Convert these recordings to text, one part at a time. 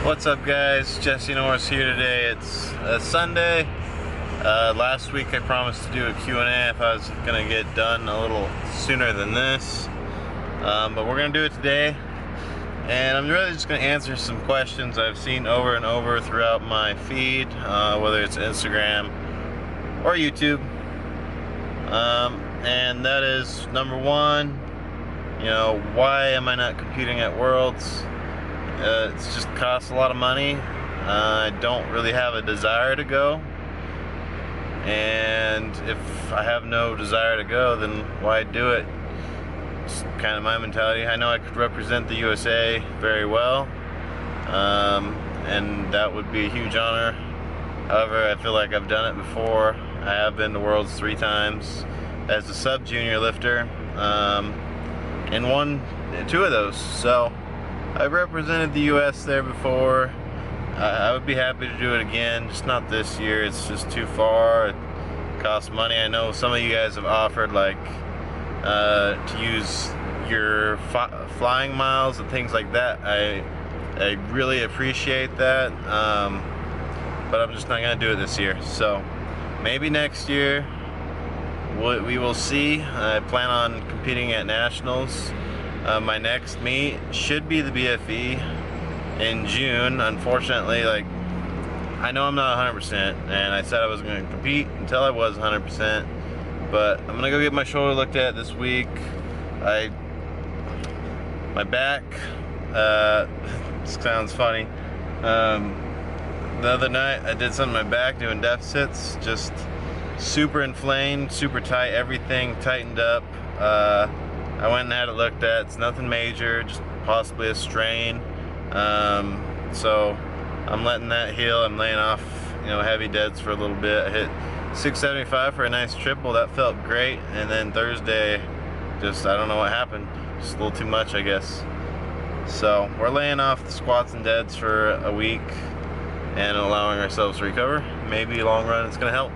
What's up, guys? Jesse Norris here today. It's Sunday. Last week I promised to do a Q&A if I was going to get done a little sooner than this. But we're going to do it today. And I'm really just going to answer some questions I've seen over and over throughout my feed, whether it's Instagram or YouTube. And that is, number one, why am I not competing at Worlds? It just costs a lot of money. I don't really have a desire to go, and if I have no desire to go, then why do it? It's kind of my mentality. I know I could represent the USA very well, and that would be a huge honor. However, I feel like I've done it before. I have been to Worlds 3 times as a sub-junior lifter, and won 2 of those. So I've represented the US there before. I would be happy to do it again, just not this year. It's just too far. It costs money. I know some of you guys have offered to use your flying miles and things like that. I really appreciate that, but I'm just not gonna do it this year. So maybe next year, we will see. I plan on competing at nationals. My next meet should be the BFE in June. Unfortunately, I know I'm not 100%, and I said I was going to compete until I was 100%, but I'm going to go get my shoulder looked at this week. My back, sounds funny. The other night I did something to my back doing deficits, just super inflamed, super tight, everything tightened up. I went and had it looked at. It's nothing major, just possibly a strain. So I'm letting that heal. I'm laying off, heavy deads for a little bit. I hit 675 for a nice triple. That felt great. And then Thursday, I don't know what happened. Just a little too much, I guess. So we're laying off the squats and deads for a week and allowing ourselves to recover. Maybe long run it's gonna help.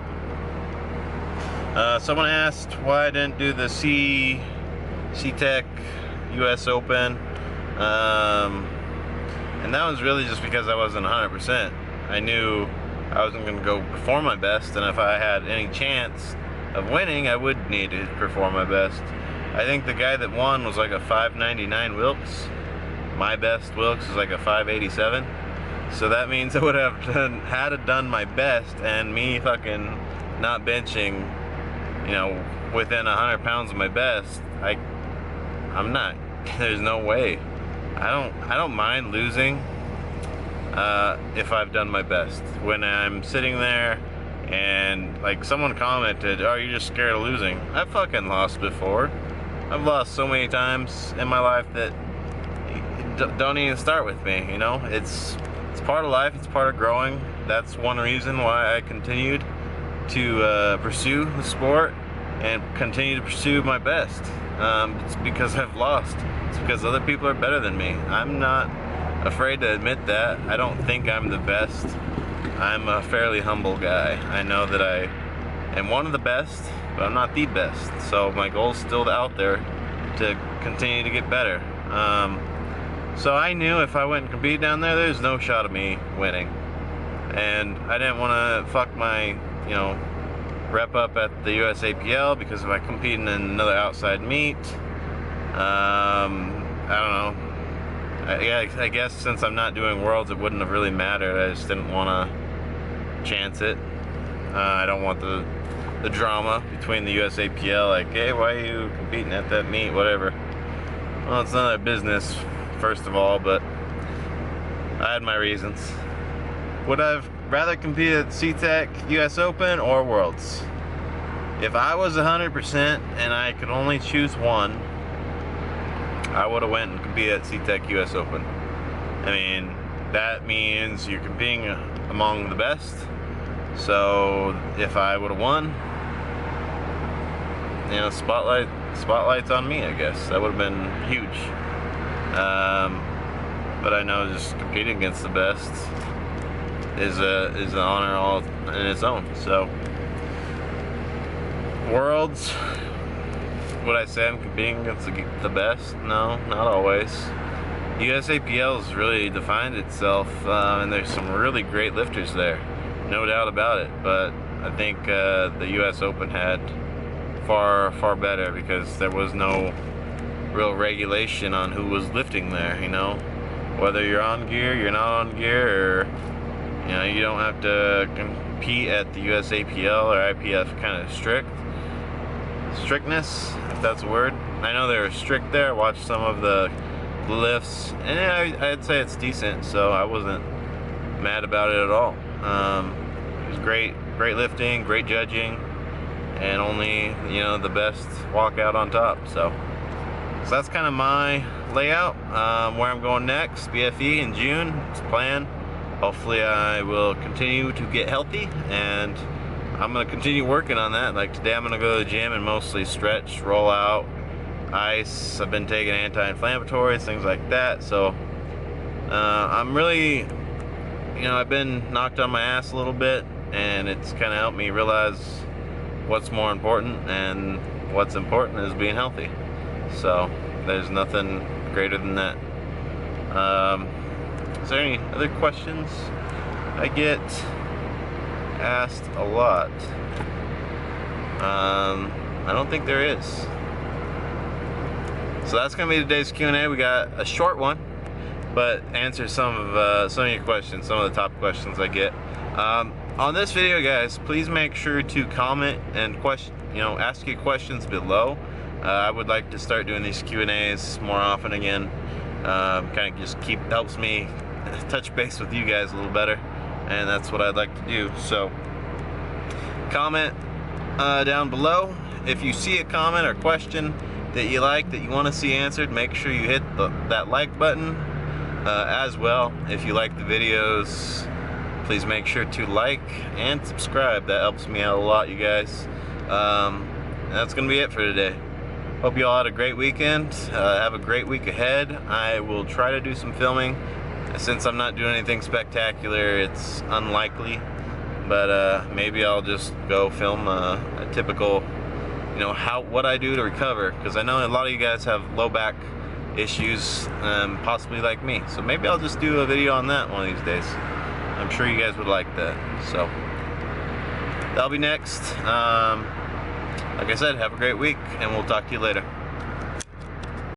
Someone asked why I didn't do the C-Tech US Open, and that was really just because I wasn't 100%. I knew I wasn't going to go perform my best, and if I had any chance of winning, I would need to perform my best. I think the guy that won was like a 599 Wilks. My best Wilks is like a 587. So that means I would have had to done my best, and me fucking not benching, within 100 pounds of my best, I'm not. There's no way. I don't mind losing if I've done my best. When I'm sitting there and someone commented, "Oh, you're just scared of losing." I've fucking lost before. I've lost so many times in my life that don't even start with me. It's part of life. It's part of growing. That's one reason why I continued to pursue the sport and continue to pursue my best. It's because I've lost. It's because other people are better than me. I'm not afraid to admit that. I don't think I'm the best. I'm a fairly humble guy. I know that I am one of the best, but I'm not the best. So my goal is still out there to continue to get better. So I knew if I went and competed down there, there's no shot of me winning. And I didn't want to fuck my, rep up at the USAPL, because if I compete in another outside meet, I don't know. I guess since I'm not doing Worlds, it wouldn't have really mattered. I just didn't want to chance it. I don't want the drama between the USAPL, hey, why are you competing at that meet, whatever. Well, it's none of their business, first of all, but I had my reasons. Would I have rather compete at C-Tech US Open or Worlds? If I was 100% and I could only choose one, I would have went and competed at C-Tech US Open. I mean, that means you're competing among the best. So if I would have won, spotlight's on me, I guess. That would have been huge. But I know just competing against the best is an honor all in its own. So Worlds, would I say I'm competing against the best? No, not always. USAPL has really defined itself, and there's some really great lifters there, no doubt about it. But I think the US Open had far better, because there was no real regulation on who was lifting there, you know, whether you're on gear, you're not on gear, or you know, you don't have to compete at the USAPL or IPF kind of strictness, if that's a word. I know they were strict there. I watched some of the lifts, and I'd say it's decent, so I wasn't mad about it at all. It was great lifting, great judging, and only, you know, the best walk out on top. So that's kind of my layout. Where I'm going next, BFE in June, it's planned. Hopefully I will continue to get healthy, and I'm going to continue working on that. Like today I'm going to go to the gym and mostly stretch, roll out, ice. I've been taking anti-inflammatories, things like that. So I'm really, you know, I've been knocked on my ass a little bit, and it's kind of helped me realize what's more important, and what's important is being healthy. So there's nothing greater than that. Is there any other questions? I get asked a lot. I don't think there is. So that's gonna be today's Q&A. We got a short one, but answers some of your questions, some of the top questions I get. On this video, guys, please make sure to comment and ask your questions below. I would like to start doing these Q&As more often again. Kind of just helps me touch base with you guys a little better, and that's what I'd like to do. So comment down below if you see a comment or question that you like, that you want to see answered. Make sure you hit that like button as well. If you like the videos, please make sure to like and subscribe. That helps me out a lot, you guys. And that's gonna be it for today. Hope you all had a great weekend. Have a great week ahead. I will try to do some filming. Since I'm not doing anything spectacular, it's unlikely, but maybe I'll just go film a typical, you know, what I do to recover, because I know a lot of you guys have low back issues, possibly like me. So maybe I'll just do a video on that one of these days. I'm sure you guys would like that. So that'll be next. Like I said, have a great week, and we'll talk to you later.